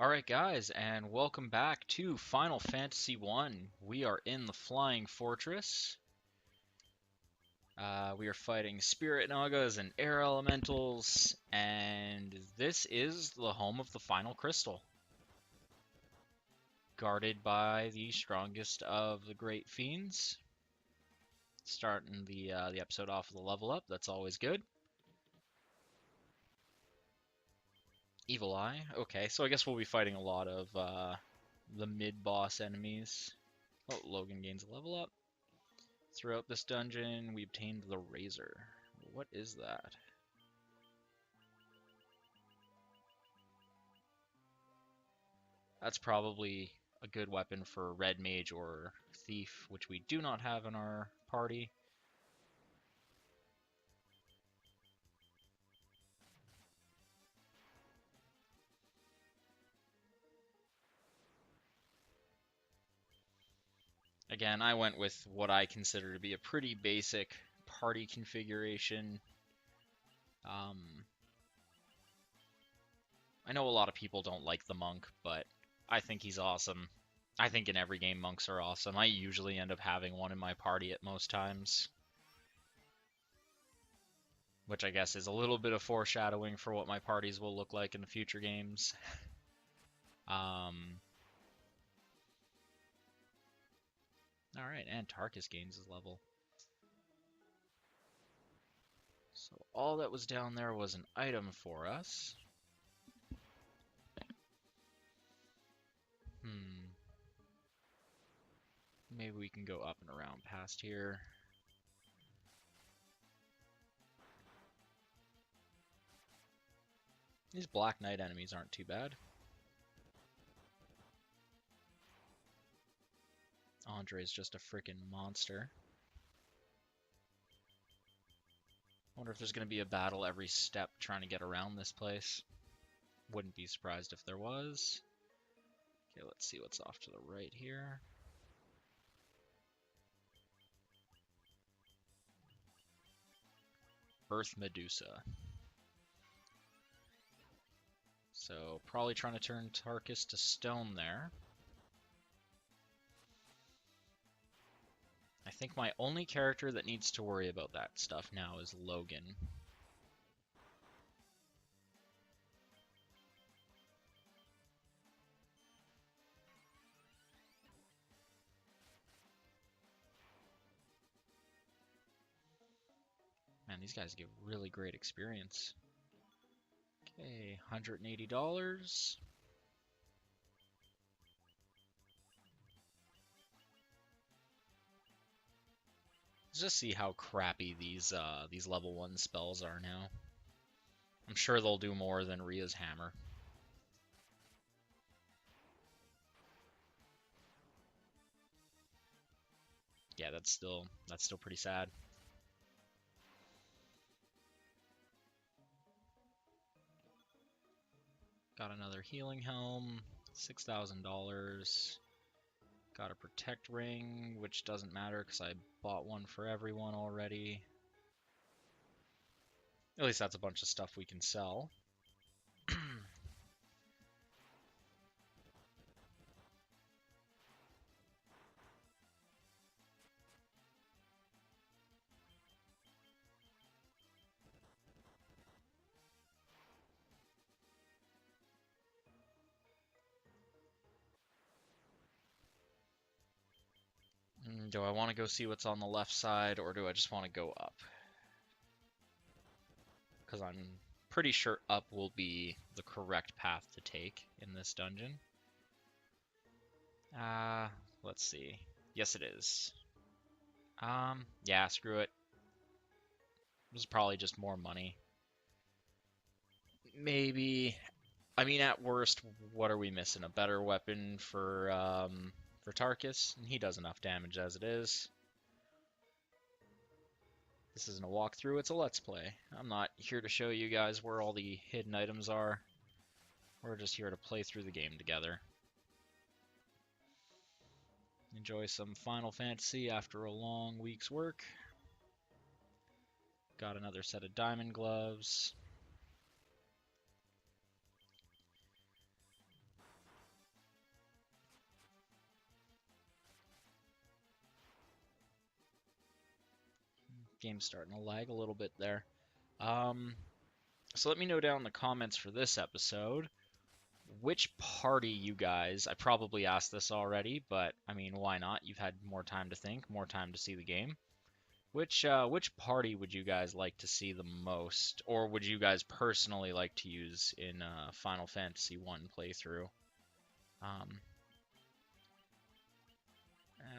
Alright guys, and welcome back to Final Fantasy 1. We are in the Flying Fortress. We are fighting Spirit Nagas and Air Elementals, and this is the home of the Final Crystal, guarded by the strongest of the Great Fiends. Starting the episode off with a level up, that's always good. Evil Eye, okay, so I guess we'll be fighting a lot of the mid-boss enemies. Oh, Logan gains a level up. Throughout this dungeon, we obtained the Razor. What is that? That's probably a good weapon for Red Mage or Thief, which we do not have in our party. Again, I went with what I consider to be a pretty basic party configuration. Um, I know a lot of people don't like the monk, but I think he's awesome. I think in every game monks are awesome. I usually end up having one in my party at most times, which I guess is a little bit of foreshadowing for what my parties will look like in the future games. Um, all right, and Tarkus gains his level. So all that was down there was an item for us. Hmm. Maybe we can go up and around past here. These Black Knight enemies aren't too bad. Andre's just a freaking monster. Wonder if there's going to be a battle every step trying to get around this place. Wouldn't be surprised if there was. Okay, let's see what's off to the right here. Earth Medusa. So probably trying to turn Tarkus to stone there. I think my only character that needs to worry about that stuff now is Logan. Man, these guys give really great experience. Okay, $180. Let's just see how crappy these level 1 spells are now. I'm sure they'll do more than Rhea's hammer. Yeah, that's still pretty sad. Got another healing helm, $6,000. Got a protect ring, which doesn't matter because I bought one for everyone already. At least that's a bunch of stuff we can sell. Do I want to go see what's on the left side, or do I just want to go up? Because I'm pretty sure up will be the correct path to take in this dungeon. Uh, let's see. Yes, it is. Yeah, screw it. This is probably just more money. Maybe. I mean, at worst, what are we missing? A better weapon for Tarkus? And he does enough damage as it is. This isn't a walkthrough, it's a let's play. I'm not here to show you guys where all the hidden items are. We're just here to play through the game together. Enjoy some Final Fantasy after a long week's work. Got another set of diamond gloves. game's starting to lag a little bit there. Um, so let me know down in the comments for this episode which party you guys. I probably asked this already, but I mean, why not? You've had more time to think, more time to see the game. Which party would you guys like to see the most, or would you guys personally like to use in Final Fantasy One playthrough? Um,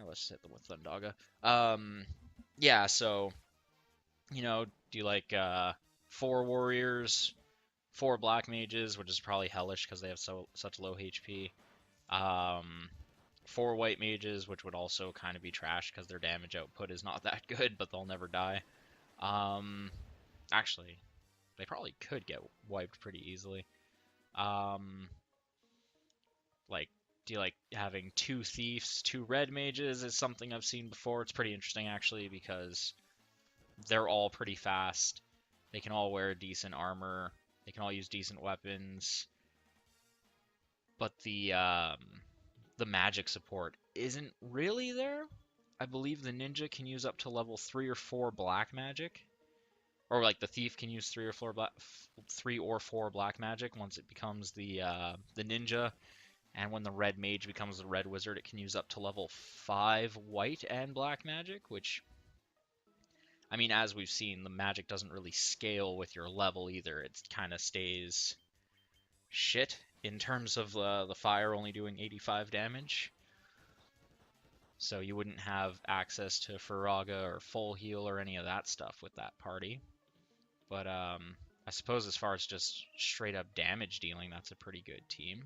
let's just hit them with Thundaga. Yeah, so do you like four warriors, four black mages, which is probably hellish because they have such low HP. Um, four white mages, which would also kind of be trash because their damage output is not that good, but they'll never die. Um, Actually, they probably could get wiped pretty easily. Um, like, do you like having two thieves, two red mages is something I've seen before. It's pretty interesting actually because they're all pretty fast. They can all wear decent armor. They can all use decent weapons. But the magic support isn't really there. I believe the ninja can use up to level 3 or 4 black magic. Or like the thief can use 3 or 4 black magic once it becomes the ninja. And when the red mage becomes the red wizard, it can use up to level 5 white and black magic, which I mean, as we've seen, the magic doesn't really scale with your level either. It kind of stays shit in terms of the fire only doing 85 damage. So you wouldn't have access to Faraga or full heal or any of that stuff with that party. But I suppose as far as just straight up damage dealing, that's a pretty good team.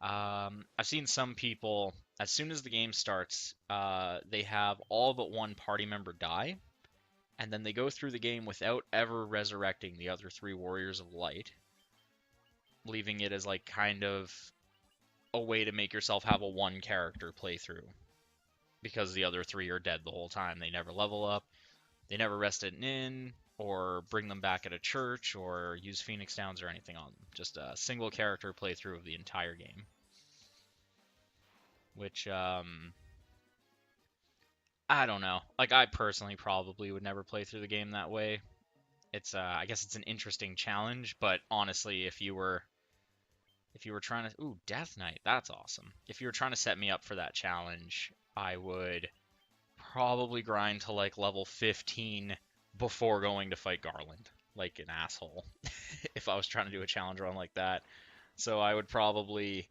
I've seen some people, as soon as the game starts, they have all but one party member die, and then they go through the game without ever resurrecting the other 3 Warriors of Light, leaving it as like kind of a way to make yourself have a one character playthrough because the other 3 are dead the whole time. They never level up, they never rest at an inn or bring them back at a church or use Phoenix Downs or anything on them. Just a single character playthrough of the entire game. Which I don't know. Like I personally probably would never play through the game that way. It's I guess it's an interesting challenge, but honestly, if you were trying to Death Knight, that's awesome. If you were trying to set me up for that challenge, I would probably grind to like level 15 before going to fight Garland, like an asshole, if I was trying to do a challenge run like that. So I'd probably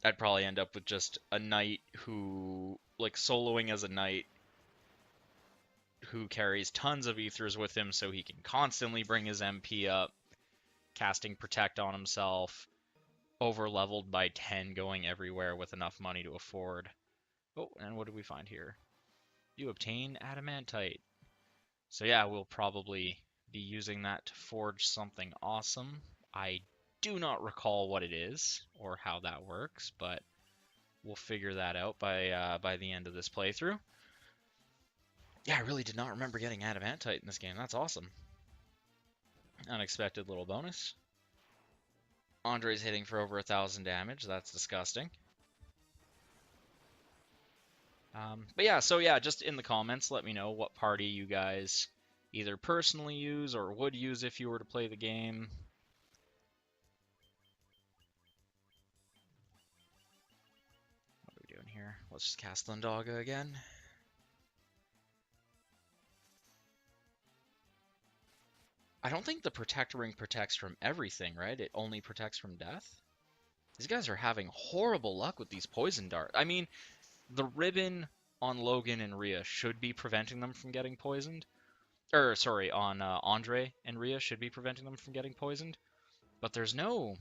end up with just a knight who, like, soloing as a knight who carries tons of ethers with him so he can constantly bring his MP up, casting Protect on himself, over leveled by 10, going everywhere with enough money to afford. Oh, and what did we find here? You obtain adamantite. So yeah, we'll probably be using that to forge something awesome. I do not recall what it is or how that works, but we'll figure that out by the end of this playthrough. Yeah, I really did not remember getting adamantite in this game. That's awesome. Unexpected little bonus. Andre's hitting for over 1,000 damage. That's disgusting. But yeah, so yeah, just in the comments, let me know what party you guys either personally use or would use if you were to play the game. What are we doing here? Let's just cast Thundaga again. I don't think the Protect Ring protects from everything, right? It only protects from death? These guys are having horrible luck with these poison darts. I mean, the ribbon on Logan and Rhea should be preventing them from getting poisoned. Or, sorry, on Andre and Rhea should be preventing them from getting poisoned. But there's nothing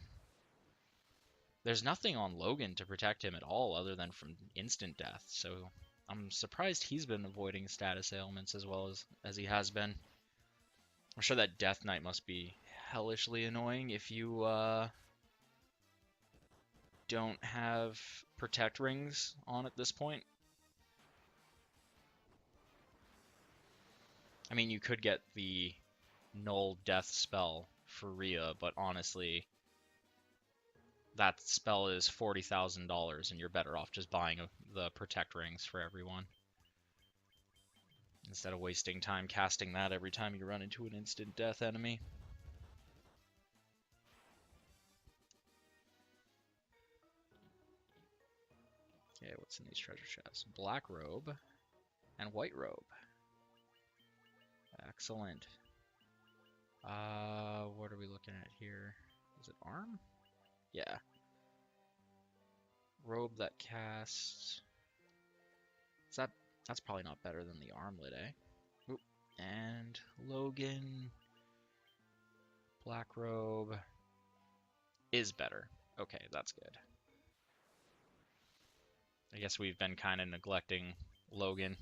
on Logan to protect him at all other than from instant death. So I'm surprised he's been avoiding status ailments as well as he has been. I'm sure that Death Knight must be hellishly annoying if you don't have protect rings on at this point. I mean, you could get the null death spell for Rhea, but honestly, that spell is $40,000 and you're better off just buying the protect rings for everyone. instead of wasting time casting that every time you run into an instant death enemy. Okay, what's in these treasure chests? Black robe and white robe. Excellent. What are we looking at here? Is it arm? Yeah. Robe that casts... Is that... That's probably not better than the armlet, eh? Oop. And Logan... Black robe... is better. Okay, that's good. I guess we've been kind of neglecting Logan.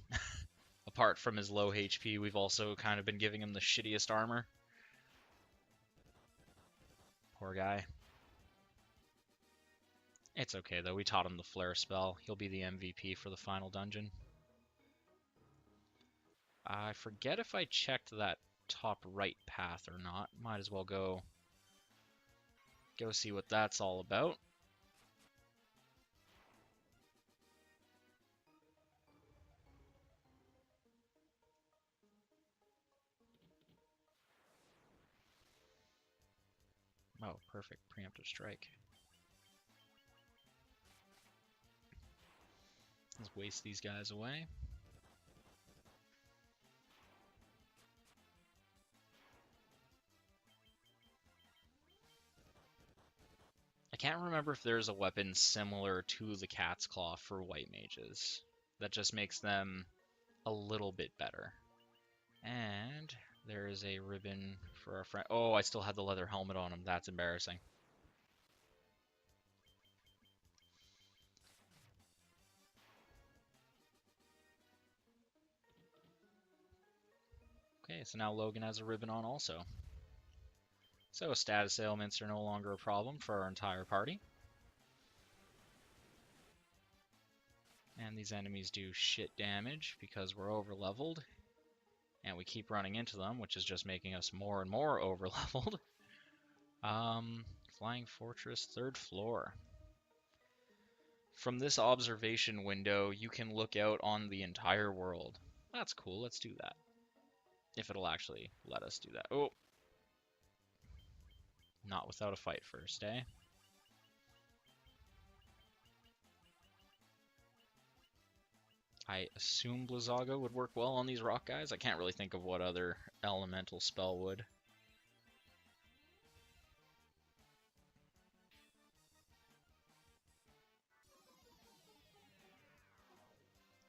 Apart from his low HP, we've also kind of been giving him the shittiest armor. Poor guy. It's okay, though. We taught him the flare spell. He'll be the MVP for the final dungeon. I forget if I checked that top right path or not. Might as well go see what that's all about. Oh, perfect. Preemptive strike. Let's waste these guys away. I can't remember if there's a weapon similar to the cat's claw for white mages. That just makes them a little bit better. And there is a ribbon for our friend. Oh, I still had the leather helmet on him. That's embarrassing. Okay, so now Logan has a ribbon on also. So status ailments are no longer a problem for our entire party. And these enemies do shit damage because we're over leveled. And we keep running into them, which is just making us more and more over leveled. Flying Fortress, 3rd floor. From this observation window, you can look out on the entire world. That's cool, let's do that. If it'll actually let us do that. Oh! Not without a fight first, eh? I assume Blizzaga would work well on these rock guys. I can't really think of what other elemental spell would.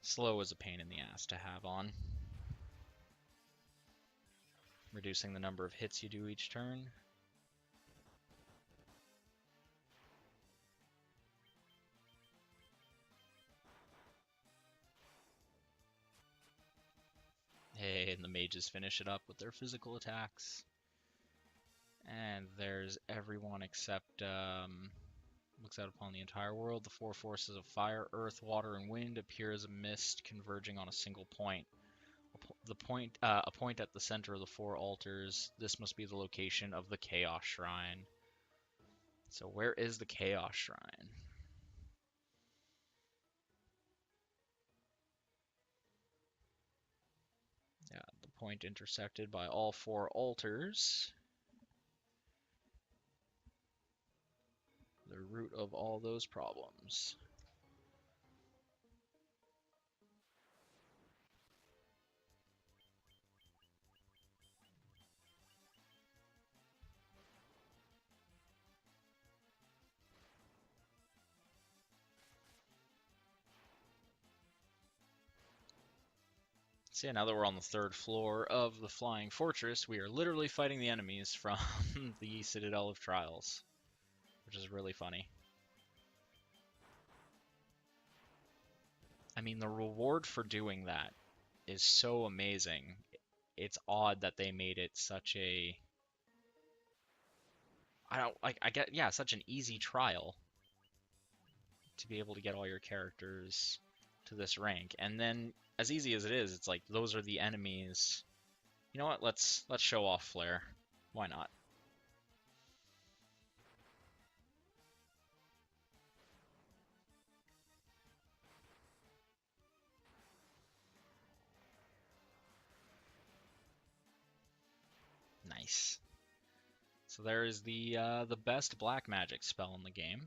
Slow is a pain in the ass to have on. Reducing the number of hits you do each turn. Hey, and the mages finish it up with their physical attacks. And there's everyone except, looks out upon the entire world. The 4 forces of fire, earth, water, and wind appear as a mist converging on a single point. A point at the center of the 4 altars. This must be the location of the Chaos Shrine. So where is the Chaos Shrine? Yeah, the point intersected by all 4 altars. The root of all those problems. So yeah, now that we're on the 3rd floor of the Flying Fortress, we are literally fighting the enemies from the Citadel of Trials, which is really funny. I mean, the reward for doing that is so amazing. It's odd that they made it such a... I get, yeah, such an easy trial to be able to get all your characters to this rank. And then, as easy as it is, it's like, those are the enemies. You know what, let's show off Flare. Why not? Nice. So there is the best black magic spell in the game.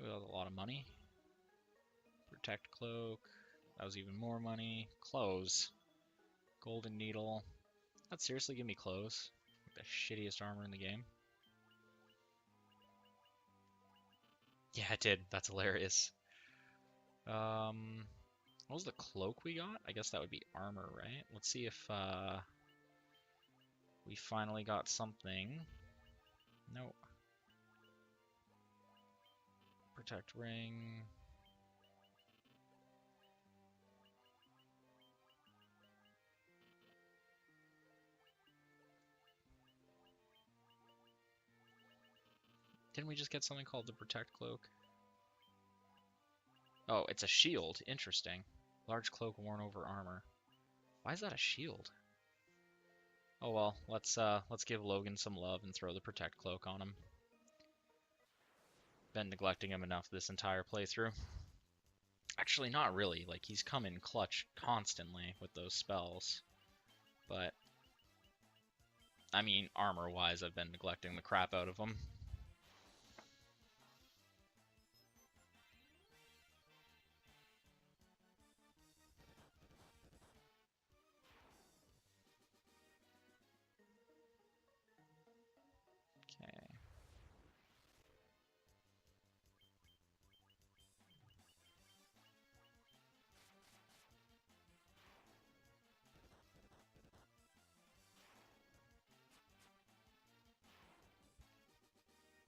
Ooh, that was a lot of money. Protect cloak. That was even more money. Clothes. Golden needle. That seriously give me clothes? Like the shittiest armor in the game. Yeah, it did. That's hilarious. What was the cloak we got? I guess that would be armor, right? Let's see if we finally got something. Nope. Protect ring. Didn't we just get something called the protect cloak? Oh, it's a shield. Interesting. Large cloak worn over armor. Why is that a shield? Oh well, let's give Logan some love and throw the protect cloak on him. Been neglecting him enough this entire playthrough. Actually, not really. Like, he's come in clutch constantly with those spells. But, I mean, armor-wise, I've been neglecting the crap out of him. Okay.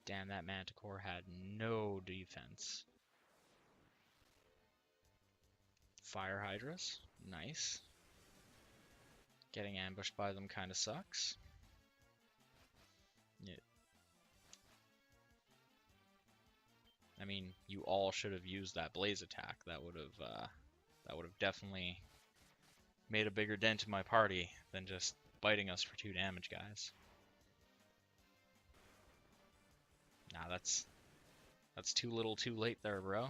Damn, that Manticore had no defense. Fire Hydras. Nice. Getting ambushed by them kind of sucks. Yeah. I mean, you all should have used that blaze attack. That would have definitely made a bigger dent in my party than just biting us for 2 damage, guys. Nah, that's too little too late there, bro.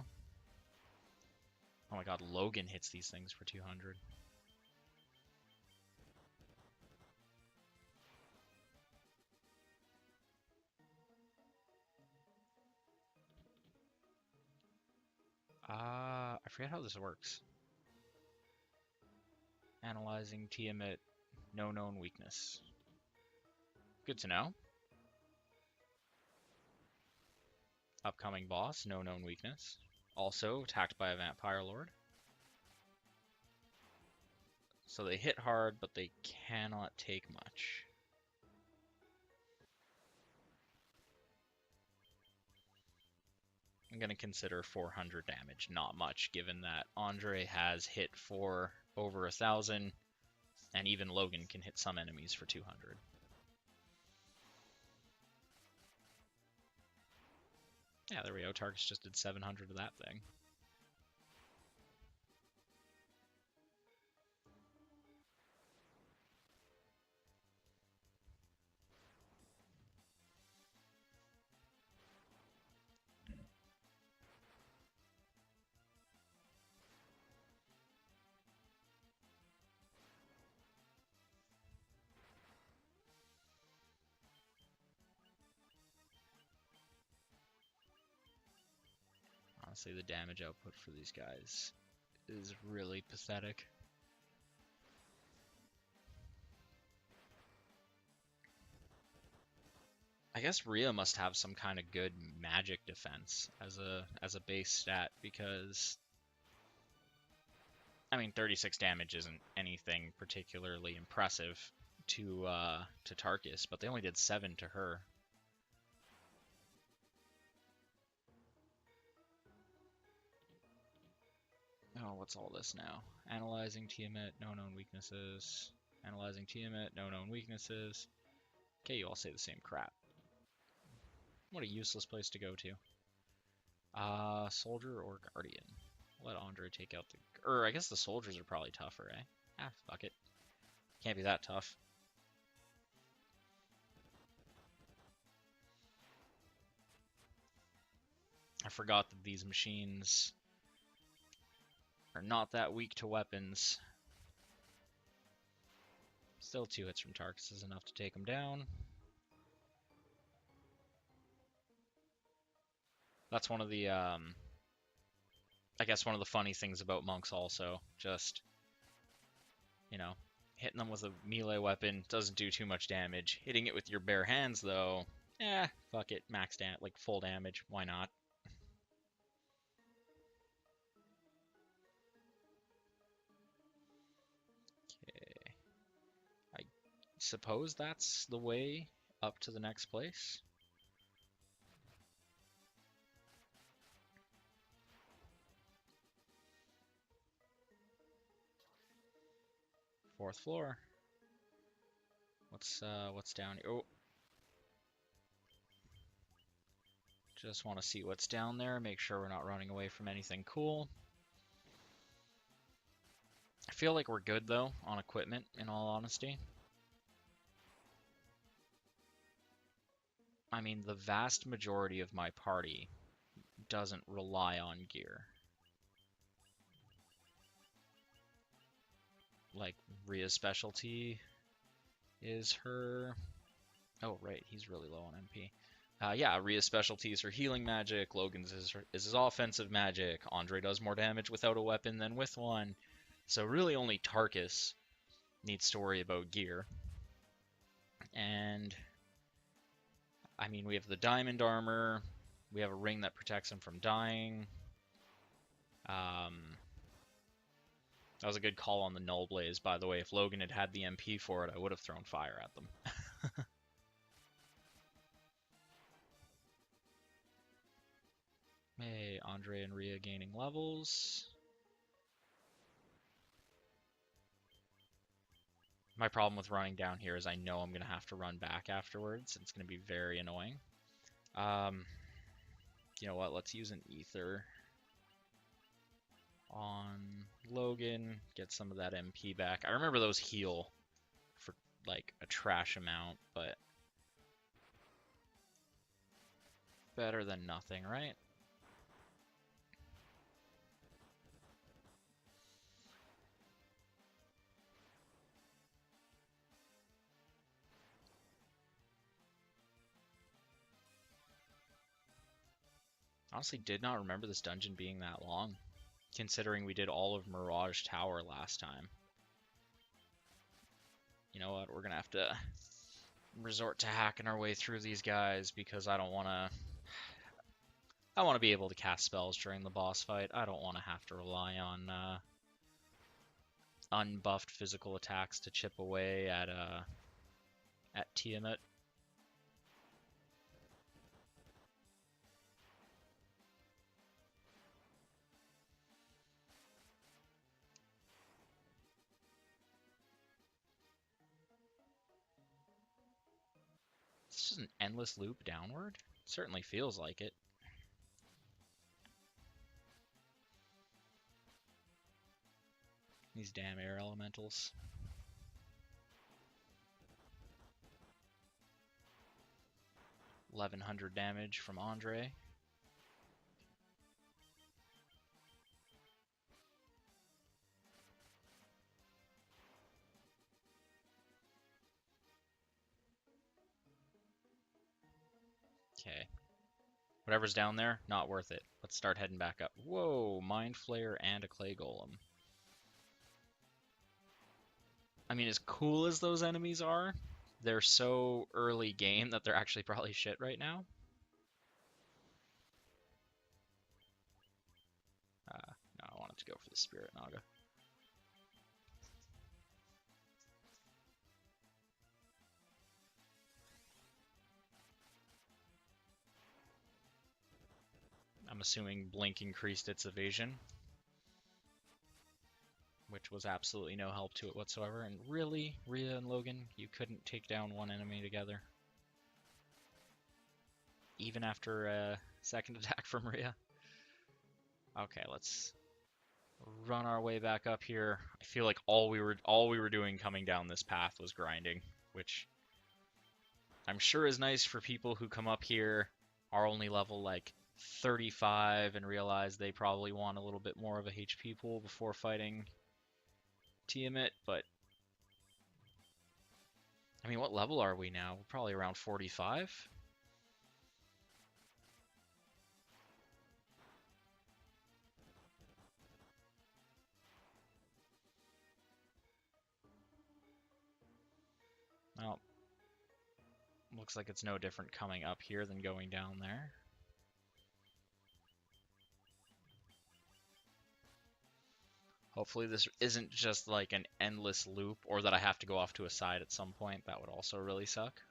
Oh my god, Logan hits these things for 200. I forget how this works. Analyzing Tiamat, no known weakness. Good to know. Upcoming boss, no known weakness. Also attacked by a vampire lord. So they hit hard, but they cannot take much. I'm going to consider 400 damage not much, given that Andre has hit for over 1,000, and even Logan can hit some enemies for 200. Yeah, there we go. Tarkus just did 700 of that thing. Honestly, the damage output for these guys is really pathetic. I guess Rhea must have some kind of good magic defense as a base stat, because I mean 36 damage isn't anything particularly impressive to Tarkus, but they only did 7 to her. Oh, what's all this now? Analyzing Tiamat, no known weaknesses. Analyzing Tiamat, no known weaknesses. Okay, you all say the same crap. What a useless place to go to. Soldier or Guardian? Let Andre take out the... I guess the soldiers are probably tougher, eh? Ah, fuck it. Can't be that tough. I forgot that these machines are not that weak to weapons. Still 2 hits from Tarkus is enough to take him down. That's one of the, I guess one of the funny things about monks also. Just, you know, hitting them with a melee weapon doesn't do too much damage. Hitting it with your bare hands, though, fuck it, max damage, like full damage, why not? Okay, I suppose that's the way up to the next place. Fourth floor. What's down here? Oh, just want to see what's down there. Make sure we're not running away from anything cool. I feel like we're good though on equipment. In all honesty, I mean the vast majority of my party doesn't rely on gear. Like Rhea's specialty is her. Oh right, he's really low on MP. Yeah, Rhea's specialty is her healing magic. Logan's is his offensive magic. Andre does more damage without a weapon than with one. So really only Tarkus needs to worry about gear. And I mean, we have the diamond armor. We have a ring that protects him from dying. That was a good call on the Null Blaze, by the way. If Logan had had the MP for it, I would have thrown fire at them. Hey, Andre and Rhea gaining levels. My problem with running down here is I know I'm going to have to run back afterwards. It's going to be very annoying. You know what? Let's use an ether on Logan. Get some of that MP back. I remember those heal for like a trash amount, but better than nothing, right? Honestly, did not remember this dungeon being that long, considering we did all of Mirage Tower last time. You know what? We're gonna have to resort to hacking our way through these guys because I don't want to. I want to be able to cast spells during the boss fight. I don't want to have to rely on unbuffed physical attacks to chip away at Tiamat. This is an endless loop downward. It certainly feels like it. These damn air elementals. $1,100 damage from Andre. Okay. Whatever's down there, not worth it. Let's start heading back up. Whoa, Mind Flayer and a Clay Golem. I mean, as cool as those enemies are, they're so early game that they're actually probably shit right now. No, I wanted to go for the Spirit Naga. I'm assuming Blink increased its evasion, which was absolutely no help to it whatsoever. And really, Rhea and Logan, you couldn't take down one enemy together? Even after a second attack from Rhea? Okay, let's run our way back up here. I feel like all we were doing coming down this path was grinding, which I'm sure is nice for people who come up here, are only level like 35 and realize they probably want a little bit more of a HP pool before fighting Tiamat, but I mean, what level are we now? We're probably around 45? Well, looks like it's no different coming up here than going down there. Hopefully this isn't just like an endless loop, or that I have to go off to a side at some point. That would also really suck.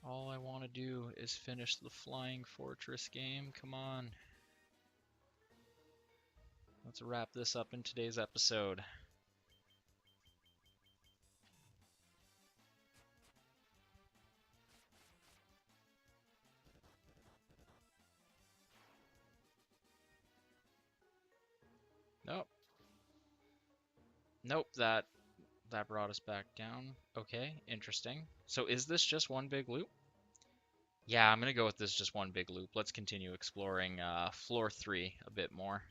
All I want to do is finish the Flying Fortress game. Come on. Let's wrap this up in today's episode. Nope. Nope, that brought us back down. Okay, interesting. So is this just one big loop? Yeah, I'm gonna go with this just one big loop. Let's continue exploring floor 3 a bit more.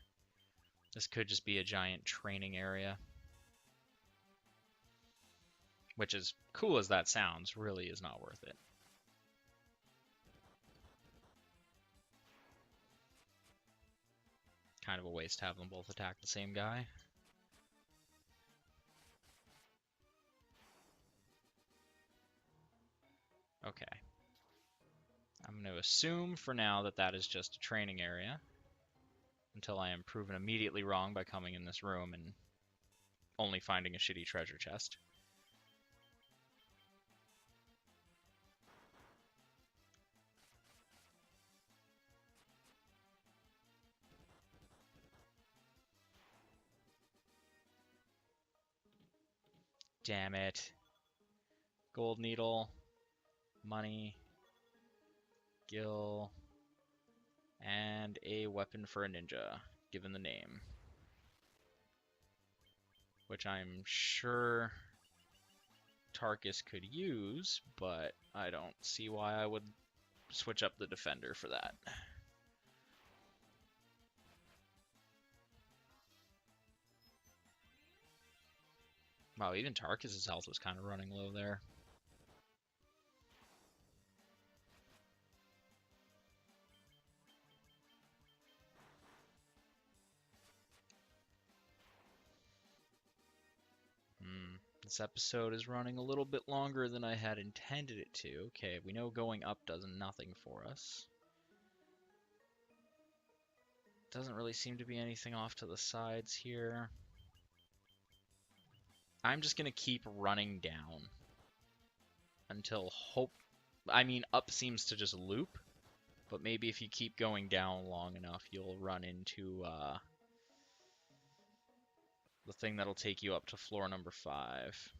This could just be a giant training area. Which, as cool as that sounds, really is not worth it. Kind of a waste to have them both attack the same guy. Okay. I'm going to assume for now that that is just a training area until I am proven immediately wrong by coming in this room and only finding a shitty treasure chest. Damn it. Gold needle, money, gil, and a weapon for a ninja, given the name. Which I'm sure Tarkus could use, but I don't see why I would switch up the defender for that. Wow, even Tarkus' health was kind of running low there. This episode is running a little bit longer than I had intended it to. Okay, we know going up does nothing for us. Doesn't really seem to be anything off to the sides here. I'm just going to keep running down until I mean, up seems to just loop, but maybe if you keep going down long enough, you'll run into the thing that'll take you up to floor number 5.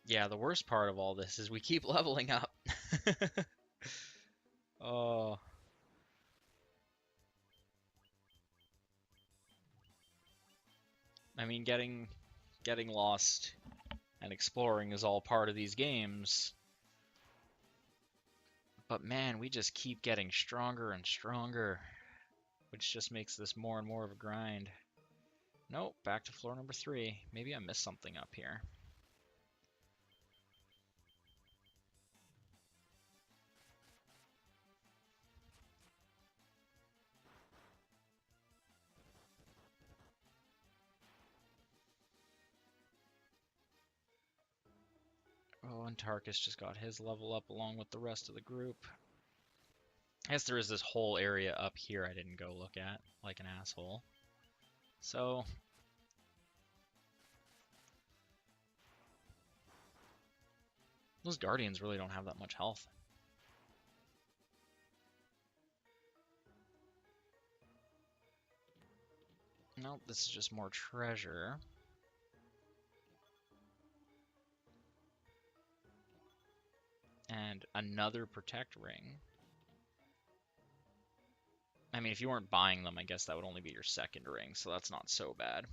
Yeah, the worst part of all this is we keep leveling up. Oh. I mean, getting lost and exploring is all part of these games. But man, we just keep getting stronger and stronger, which just makes this more and more of a grind. Nope, back to floor number 3. Maybe I missed something up here. Oh, and Tarkus just got his level up along with the rest of the group. I guess there is this whole area up here I didn't go look at, like an asshole. So, those Guardians really don't have that much health. Nope, this is just more treasure. And another Protect Ring. I mean, if you weren't buying them, I guess that would only be your second ring, so that's not so bad.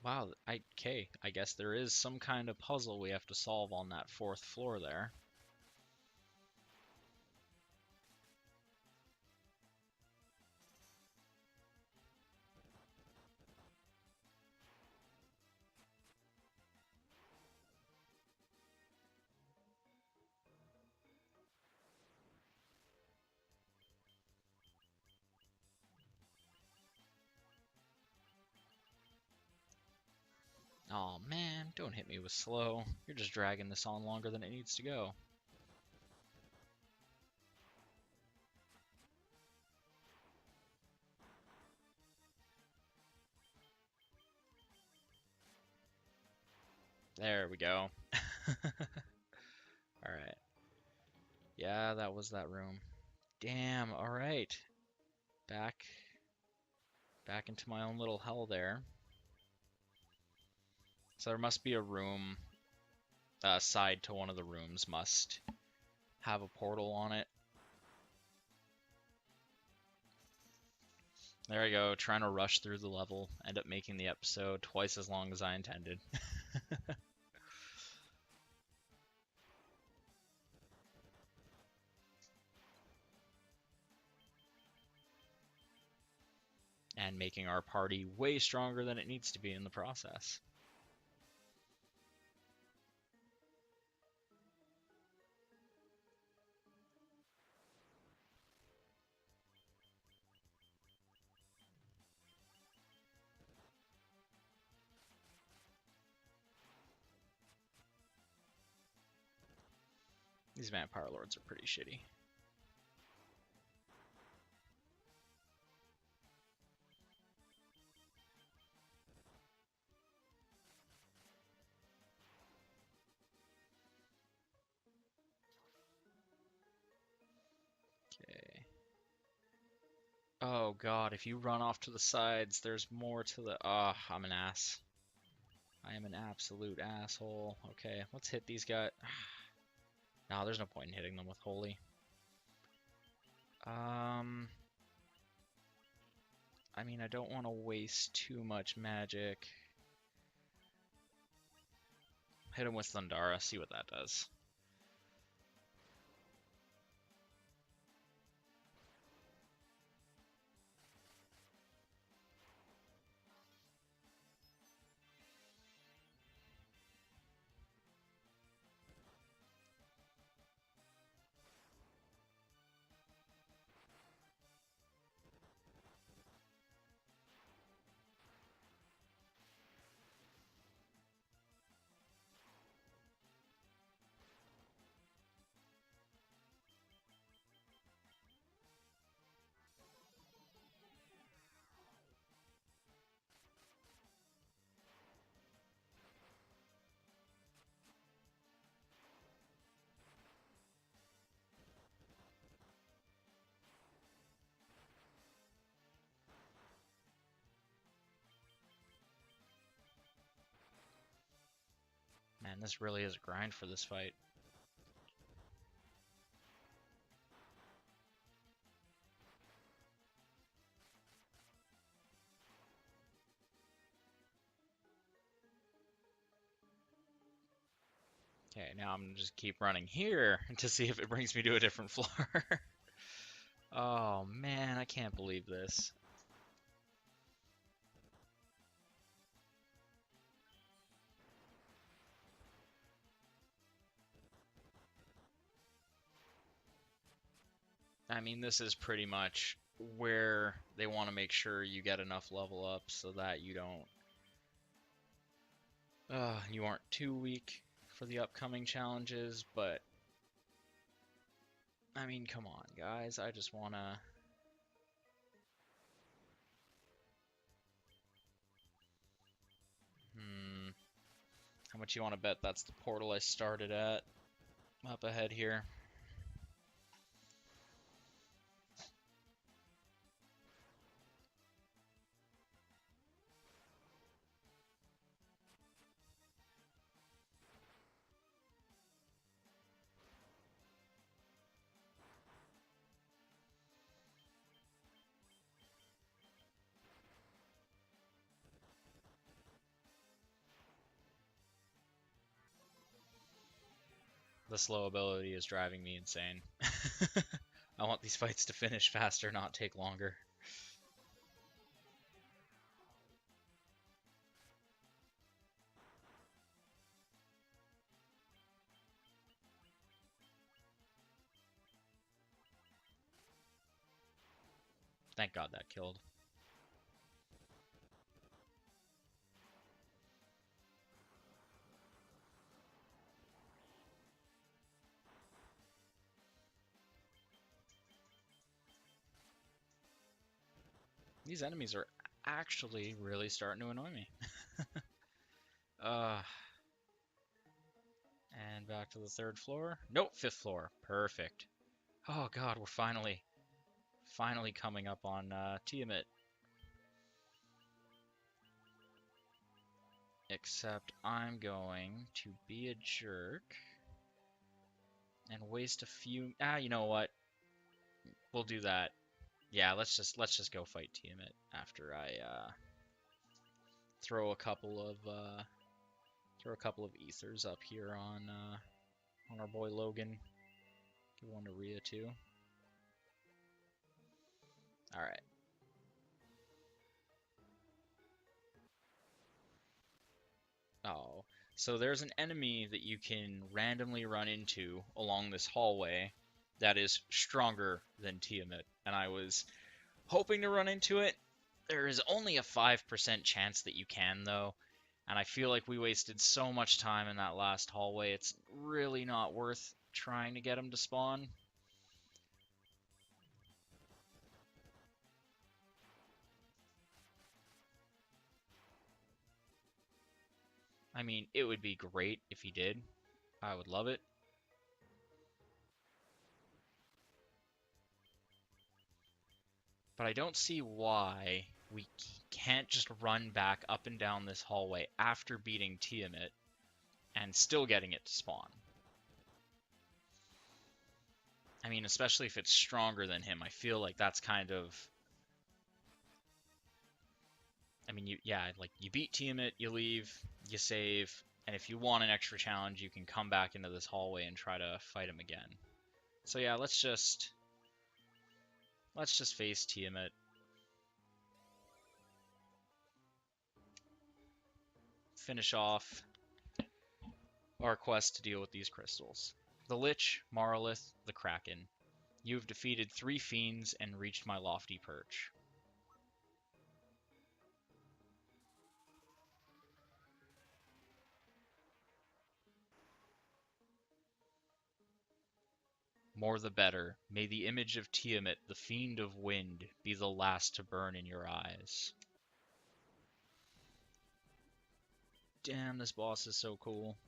Wow, okay, I guess there is some kind of puzzle we have to solve on that fourth floor there. Oh man, don't hit me with slow. You're just dragging this on longer than it needs to go. There we go. Alright. Yeah, that was that room. Damn, alright. Back into my own little hell there. So there must be a room, side to one of the rooms must have a portal on it. There I go, trying to rush through the level, end up making the episode twice as long as I intended. And making our party way stronger than it needs to be in the process. These vampire lords are pretty shitty. Okay. Oh god, if you run off to the sides, there's more to the... Ah, oh, I'm an ass. I am an absolute asshole. Okay, let's hit these guys. No, there's no point in hitting them with holy. I mean, I don't want to waste too much magic. Hit him with Thundara, see what that does. Man, this really is a grind for this fight. Okay, now I'm gonna just keep running here to see if it brings me to a different floor. Oh man, I can't believe this. I mean, this is pretty much where they want to make sure you get enough level up so that you don't, you aren't too weak for the upcoming challenges, but I mean, come on, guys, I just wanna... How much you want to bet that's the portal I started at? Up ahead here. The slow ability is driving me insane. I want these fights to finish faster, not take longer. Thank God that killed. These enemies are actually really starting to annoy me. uh, and back to the third floor. Nope, fifth floor. Perfect. Oh God, we're finally coming up on Tiamat. Except I'm going to be a jerk and waste a few. You know what? We'll do that. Yeah, let's just go fight Tiamat after I throw a couple of ethers up here on our boy Logan. Give one to Rhea too. All right. Oh, so there's an enemy that you can randomly run into along this hallway that is stronger than Tiamat, and I was hoping to run into it. There is only a 5% chance that you can, though, and I feel like we wasted so much time in that last hallway, it's really not worth trying to get him to spawn. I mean, it would be great if he did. I would love it. But I don't see why we can't just run back up and down this hallway after beating Tiamat and still getting it to spawn. I mean, especially if it's stronger than him, I feel like that's kind of... I mean, you beat Tiamat, you leave, you save, and if you want an extra challenge, you can come back into this hallway and try to fight him again. So yeah, let's just face Tiamat. Finish off our quest to deal with these crystals. The Lich, Marlith, the Kraken. You have defeated 3 fiends and reached my lofty perch. More the better. May the image of Tiamat, the fiend of wind, be the last to burn in your eyes. Damn, this boss is so cool.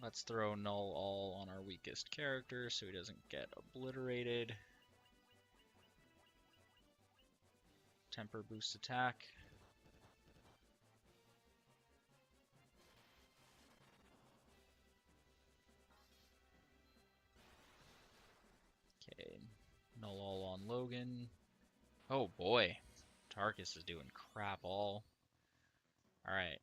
Let's throw Null All on our weakest character so he doesn't get obliterated. Temper boost attack. Okay, Null All on Logan. Oh boy, Tarkus is doing crap all. Alright.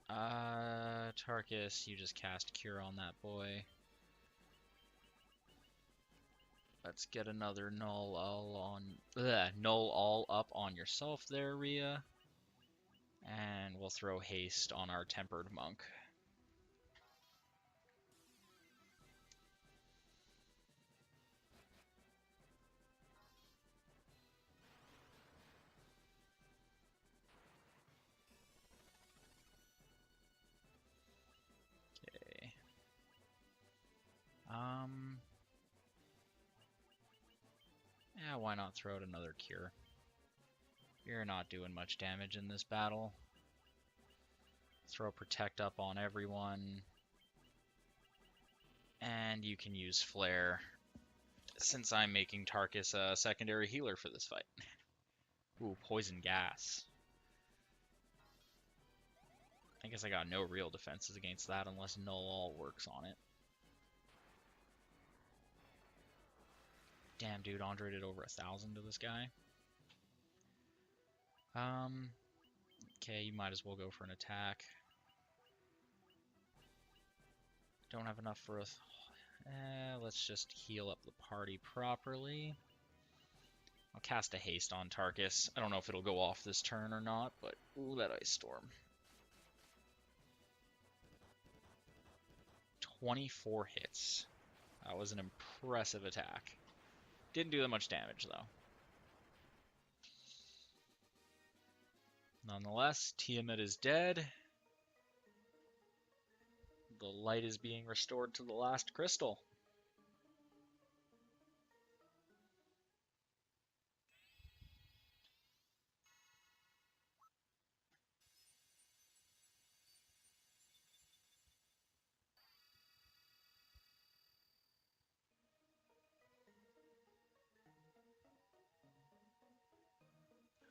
Tarkus, you just cast Cure on that boy. Let's get another Null All up on yourself there, Rhea. And we'll throw Haste on our Tempered Monk. Okay. Yeah, why not throw out another Cure? You're not doing much damage in this battle. Throw Protect up on everyone. And you can use Flare, since I'm making Tarkus a secondary healer for this fight. Ooh, Poison Gas. I guess I got no real defenses against that unless Null All works on it. Damn, dude, Andre did over 1,000 to this guy. Okay, you might as well go for an attack. Don't have enough for us. Let's just heal up the party properly. I'll cast a haste on Tarkus. I don't know if it'll go off this turn or not, but ooh, that Ice Storm. 24 hits. That was an impressive attack. Didn't do that much damage, though. Nonetheless, Tiamat is dead. The light is being restored to the last crystal.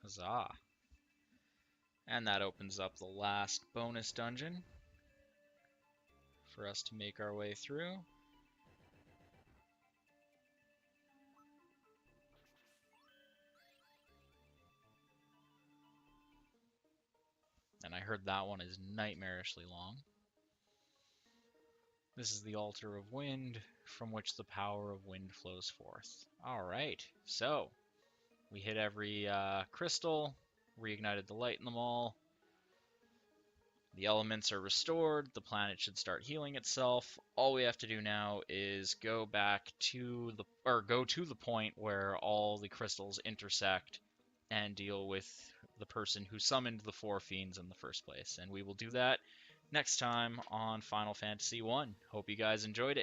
Huzzah. And that opens up the last bonus dungeon for us to make our way through. And I heard that one is nightmarishly long. This is the Altar of Wind, from which the power of wind flows forth. Alright, so we hit every crystal, reignited the light in them all. The elements are restored, the planet should start healing itself. All we have to do now is go to the point where all the crystals intersect and deal with the person who summoned the four fiends in the first place. And we will do that next time on Final Fantasy 1. Hope you guys enjoyed it.